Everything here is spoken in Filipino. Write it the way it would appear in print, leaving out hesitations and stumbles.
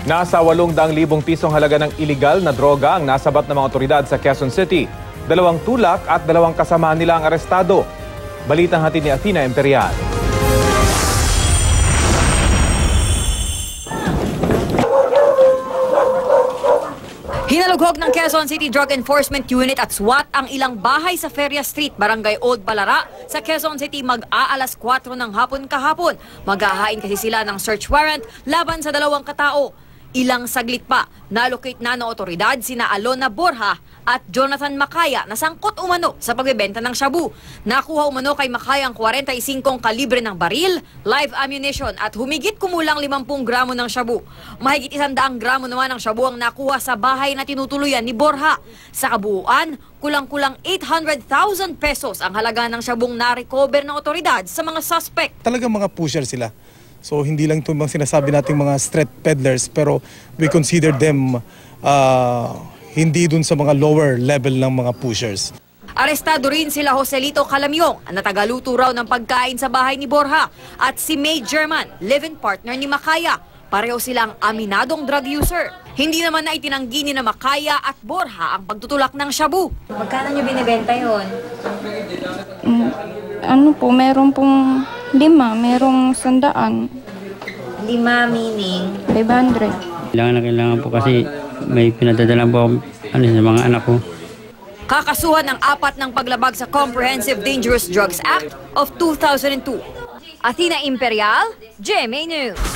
Nasa 800,000 pisong halaga ng iligal na droga ang nasabat ng mga otoridad sa Quezon City. 2 tulak at 2 kasama nila ang arestado. Balitang hatid ni Athena Imperial. Hinalughog ng Quezon City Drug Enforcement Unit at SWAT ang ilang bahay sa Feria Street, Barangay Old Balara sa Quezon City mag-aalas 4 ng hapon kahapon. Maghahain kasi sila ng search warrant laban sa 2 katao. Ilang saglit pa, nalocate na ng otoridad sina Alona Borja at Jonathan Macaya na sangkot umano sa pagbebenta ng shabu. Nakuha umano kay Macaya ang 45 kalibre ng baril, live ammunition at humigit kumulang 50 gramo ng shabu. Mahigit 100 gramo naman ng shabu ang nakuha sa bahay na tinutuluyan ni Borja. Sa kabuuan, kulang-kulang 800,000 pesos ang halaga ng shabung na-recover ng otoridad sa mga suspect. Talagang mga pusher sila. So hindi lang ito mga sinasabi nating mga street peddlers, pero we consider them hindi dun sa mga lower level ng mga pushers. Arestado rin sila Joselito Calamyong na tagaluto raw ng pagkain sa bahay ni Borja at si May German, live-in partner ni Macaya. Pareho silang aminadong drug user. Hindi naman na itinanggi ni na Macaya at Borja ang pagtutulak ng shabu. Magkano niyo binibenta yon? Meron pong 5, merong 100. 5 meaning? 500. Kailangan po kasi may pinadadala po sa mga anak ko. Kakasuhan ng 4 ng paglabag sa Comprehensive Dangerous Drugs Act of 2002. Athena Imperial, GMA News.